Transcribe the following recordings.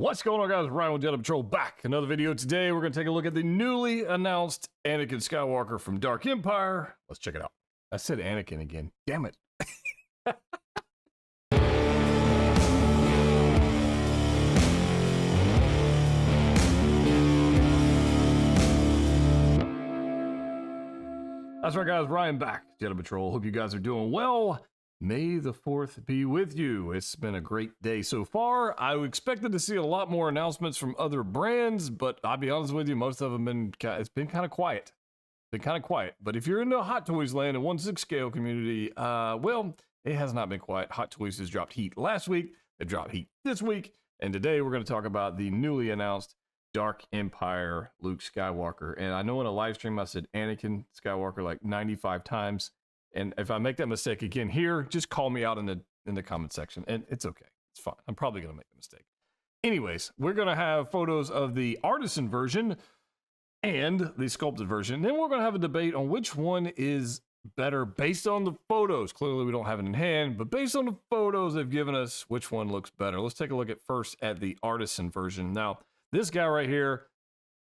What's going on, guys? Ryan with Jedi Patrol back. Another video today. We're going to take a look at the newly announced Anakin Skywalker from Dark Empire. Let's check it out. I said Anakin again. Damn it. That's right, guys. Ryan back. Jedi Patrol. Hope you guys are doing well. May the 4th be with you. It's been a great day so far. I expected to see a lot more announcements from other brands, but I'll be honest with you, most of them it's been kind of quiet. But if you're into Hot Toys land and 1/6 scale community, well, it has not been quiet. Hot Toys has dropped heat last week. They dropped heat this week. And today we're going to talk about the newly announced Dark Empire Luke Skywalker. And I know in a live stream I said Anakin Skywalker like 95 times. And if I make that mistake again here, just call me out in the comment section. And it's okay. It's fine. I'm probably going to make a mistake. Anyways, we're going to have photos of the Artisan version and the sculpted version. Then we're going to have a debate on which one is better based on the photos. Clearly, we don't have it in hand, but based on the photos they've given us, which one looks better? Let's take a look at first at the Artisan version. Now, this guy right here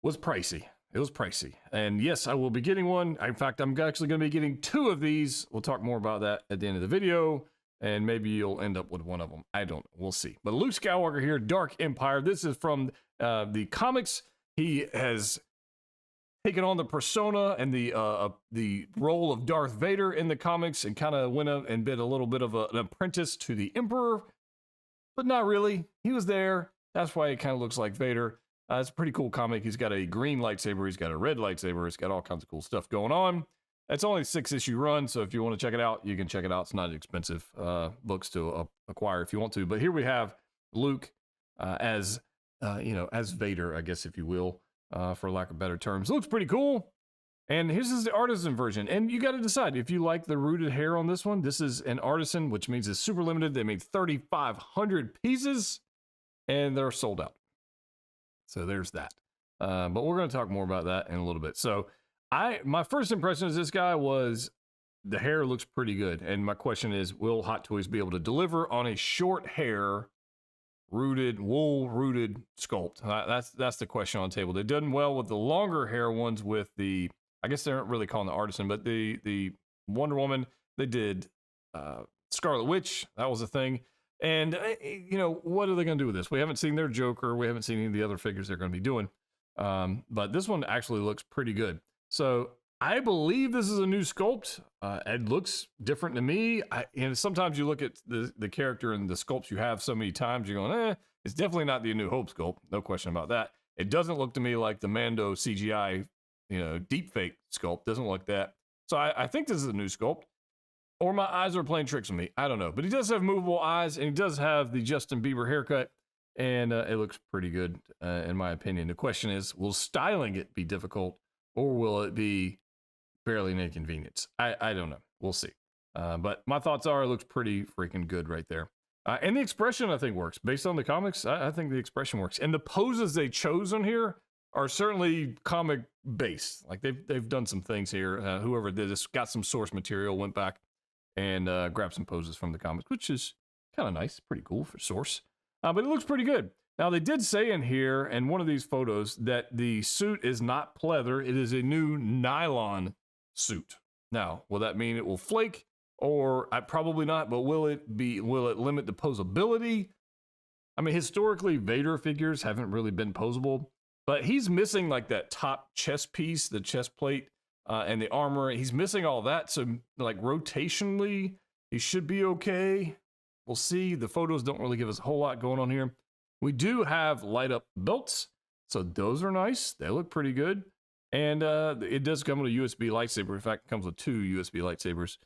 was pricey. It was pricey. And yes, I will be getting one. In fact, I'm actually going to be getting 2 of these. We'll talk more about that at the end of the video. And maybe you'll end up with one of them. I don't know. We'll see. But Luke Skywalker here, Dark Empire. This is from the comics. He has taken on the persona and the role of Darth Vader in the comics and kind of went up and been a little bit of an apprentice to the Emperor. But not really. He was there. That's why it kind of looks like Vader. It's a pretty cool comic. He's got a green lightsaber. He's got a red lightsaber. It's got all kinds of cool stuff going on. It's only a 6-issue run, so if you want to check it out, you can check it out. It's not expensive books to acquire if you want to. But here we have Luke as Vader, I guess, if you will, for lack of better terms. Looks pretty cool. And here's the Artisan version. And you got to decide if you like the rooted hair on this one. This is an Artisan, which means it's super limited. They made 3,500 pieces, and they're sold out. So there's that. But we're going to talk more about that in a little bit. So my first impression of this guy was the hair looks pretty good. And my question is, will Hot Toys be able to deliver on a short hair wool rooted sculpt? That's the question on the table. They've done well with the longer hair ones with the, I guess they aren't really calling the Artisan, but the Wonder Woman. They did Scarlet Witch. That was a thing. And, what are they going to do with this? We haven't seen their Joker. We haven't seen any of the other figures they're going to be doing. But this one actually looks pretty good. So I believe this is a new sculpt. It looks different to me. And sometimes you look at the character and the sculpts you have so many times, you're going, it's definitely not the A New Hope sculpt. No question about that. It doesn't look to me like the Mando CGI, deepfake sculpt. Doesn't look like that. So I think this is a new sculpt. Or my eyes are playing tricks on me. I don't know. But he does have movable eyes, and he does have the Justin Bieber haircut, and it looks pretty good, in my opinion. The question is, will styling it be difficult, or will it be fairly an inconvenience? I don't know. We'll see. But my thoughts are it looks pretty freaking good right there. And the expression, I think, works. Based on the comics, I think the expression works. And the poses they chose on here are certainly comic-based. Like, they've done some things here. Whoever did this got some source material, went back, and grab some poses from the comics, which is kind of nice, pretty cool for source. But it looks pretty good. Now, they did say in here, in one of these photos, that the suit is not pleather. It is a new nylon suit. Now, will that mean it will flake? Or probably not, but will it limit the posability? I mean, historically, Vader figures haven't really been posable, but he's missing like that top chest piece, the chest plate, and the armor. He's missing all that, so like rotationally, he should be okay. We'll see. The photos don't really give us a whole lot going on here. We do have light up belts, so those are nice. They look pretty good. And it does come with a USB lightsaber. In fact, it comes with 2 USB lightsabers,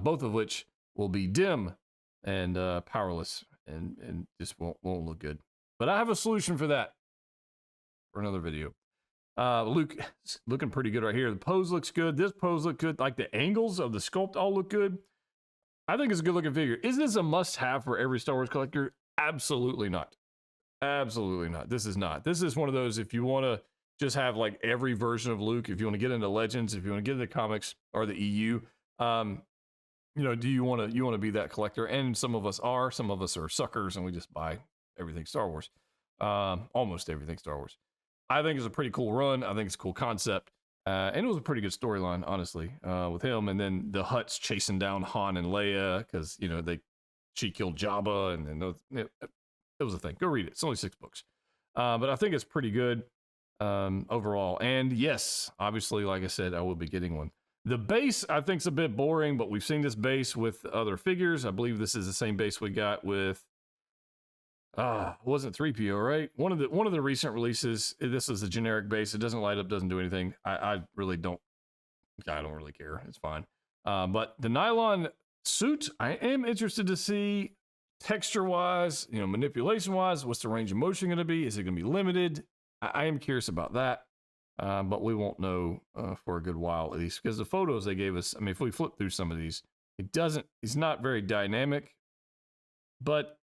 both of which will be dim and powerless and just won't look good. But I have a solution for that for another video. Luke looking pretty good right here. The pose looks good. This pose looks good. Like the angles of the sculpt all look good. I think it's a good looking figure. Is this a must have for every Star Wars collector? Absolutely not. Absolutely not. This is not. This is one of those, if you want to just have like every version of Luke, if you want to get into Legends, if you want to get into comics or the EU, do you want to be that collector? And some of us are suckers and we just buy everything Star Wars. Almost everything Star Wars. I think it's a pretty cool run. I think it's a cool concept. And it was a pretty good storyline, honestly, with him. And then the Hutts chasing down Han and Leia because, you know, she killed Jabba. And then it was a thing. Go read it. It's only 6 books. But I think it's pretty good overall. And yes, obviously, like I said, I will be getting one. The base, I think, is a bit boring, but we've seen this base with other figures. I believe this is the same base we got with it wasn't 3PO, right? One of the recent releases. This is a generic base. It doesn't light up, doesn't do anything. I don't really care. It's fine. But the nylon suit, I am interested to see texture-wise, you know, manipulation-wise, what's the range of motion going to be? Is it going to be limited? I am curious about that. But we won't know for a good while, at least, because the photos they gave us, I mean, if we flip through some of these, it's not very dynamic, but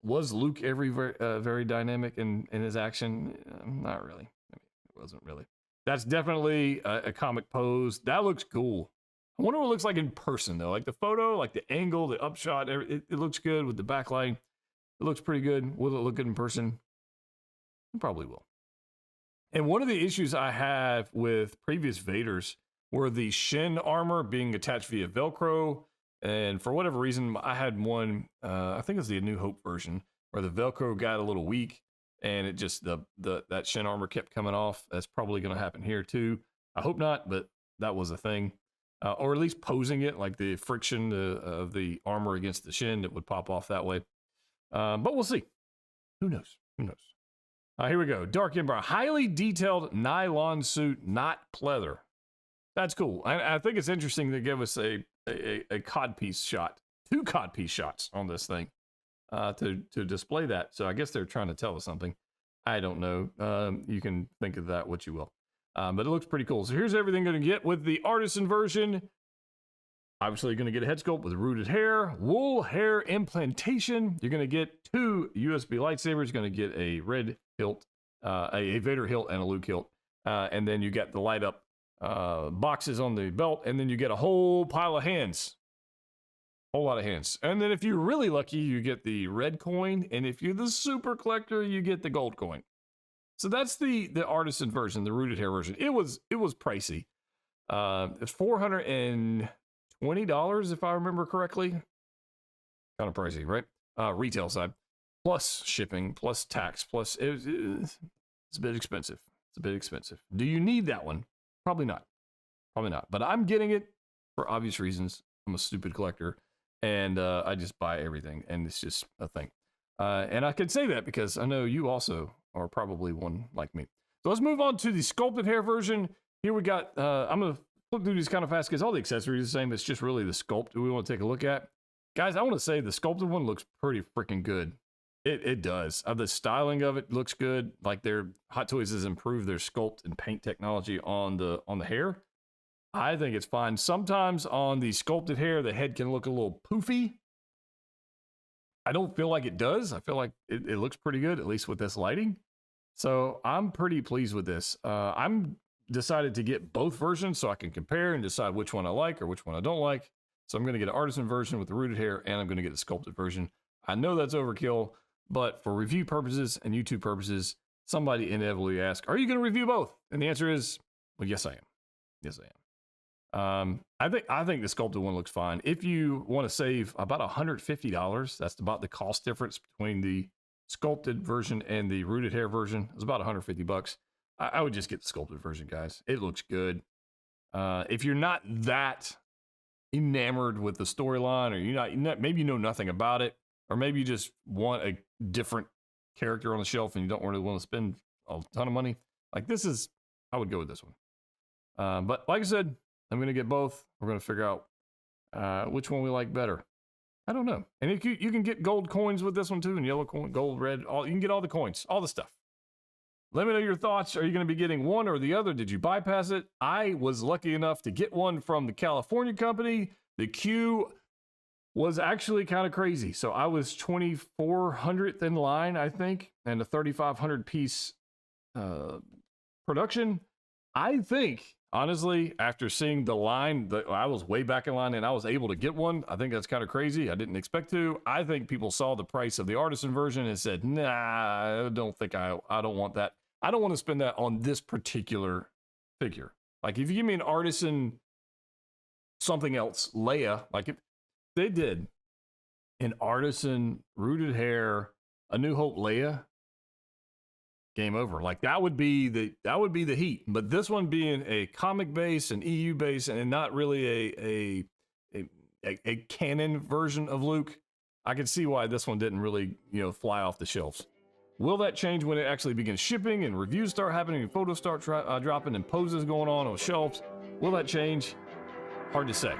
was Luke very dynamic in his action? Not really. I mean, it wasn't really. That's definitely a comic pose. That looks cool. I wonder what it looks like in person, though. Like the photo, like the angle, the upshot, it looks good with the backlight. It looks pretty good. Will it look good in person? It probably will. And one of the issues I have with previous Vaders were the shin armor being attached via Velcro. And for whatever reason, I had one, I think it's the A New Hope version, where the Velcro got a little weak and it just, that shin armor kept coming off. That's probably going to happen here too. I hope not, but that was a thing. Or at least posing it, like the friction of the armor against the shin that would pop off that way. But we'll see. Who knows? Who knows? Here we go. Dark Emperor. Highly detailed nylon suit, not pleather. That's cool. I think it's interesting to give us a codpiece shot. 2 codpiece shots on this thing to display that. So I guess they're trying to tell us something. I don't know. You can think of that what you will. But it looks pretty cool. So here's everything you're going to get with the Artisan version. Obviously, you're going to get a head sculpt with rooted hair, wool hair implantation. You're going to get 2 USB lightsabers. You're going to get a red hilt, a Vader hilt, and a Luke hilt. And then you get the light up boxes on the belt. And then you get a whole pile of hands. Whole lot of hands. And then if you're really lucky, you get the red coin. And if you're the super collector, you get the gold coin. So that's the Artisan version, the rooted hair version. It was pricey. It's $420 if I remember correctly. Kind of pricey, right? Retail side, plus shipping, plus tax, plus it's a bit expensive. It's a bit expensive. Do you need that one? Probably not. Probably not. But I'm getting it for obvious reasons. I'm a stupid collector, and I just buy everything, and it's just a thing. And I can say that because I know you also are probably one like me. So let's move on to the sculpted hair version. Here we got, I'm going to flip through these kind of fast because all the accessories are the same. It's just really the sculpt we want to take a look at. Guys, I want to say the sculpted one looks pretty freaking good. It does. The styling of it looks good. Like their Hot Toys has improved their sculpt and paint technology on the hair. I think it's fine. Sometimes on the sculpted hair, the head can look a little poofy. I don't feel like it does. I feel like it looks pretty good, at least with this lighting. So I'm pretty pleased with this. I'm decided to get both versions so I can compare and decide which one I like or which one I don't like. So I'm going to get an Artisan version with the rooted hair, and I'm going to get the sculpted version. I know that's overkill, but for review purposes and YouTube purposes, somebody inevitably asks, are you going to review both? And the answer is, well, yes, I am. Yes, I am. I think the sculpted one looks fine. If you want to save about $150, that's about the cost difference between the sculpted version and the rooted hair version. It's about $150. I would just get the sculpted version, guys. It looks good. If you're not that enamored with the storyline, or you're not, maybe you know nothing about it, or maybe you just want a different character on the shelf and you don't really want to spend a ton of money, like this is, I would go with this one. But like I said, I'm going to get both. We're going to figure out which one we like better. I don't know. And if you can get gold coins with this one too, and yellow coin, gold, red, you can get all the coins, all the stuff. Let me know your thoughts. Are you going to be getting one or the other? Did you bypass it? I was lucky enough to get one from the California company. The queue was actually kind of crazy. So I was 2,400th in line, I think, and a 3,500 piece production. I think honestly, after seeing the line, I was way back in line and I was able to get one. I think that's kind of crazy. I didn't expect to. I think people saw the price of the Artisan version and said, nah, I don't think I don't want that. I don't want to spend that on this particular figure. Like if you give me an Artisan something else, Leia, like if they did an Artisan rooted hair, A New Hope Leia, game over. Like that would be the heat. But this one being a comic base, an EU base, and not really a canon version of Luke, I can see why this one didn't really, fly off the shelves. Will that change when it actually begins shipping and reviews start happening and photos start dropping and poses going on shelves? Will that change? Hard to say.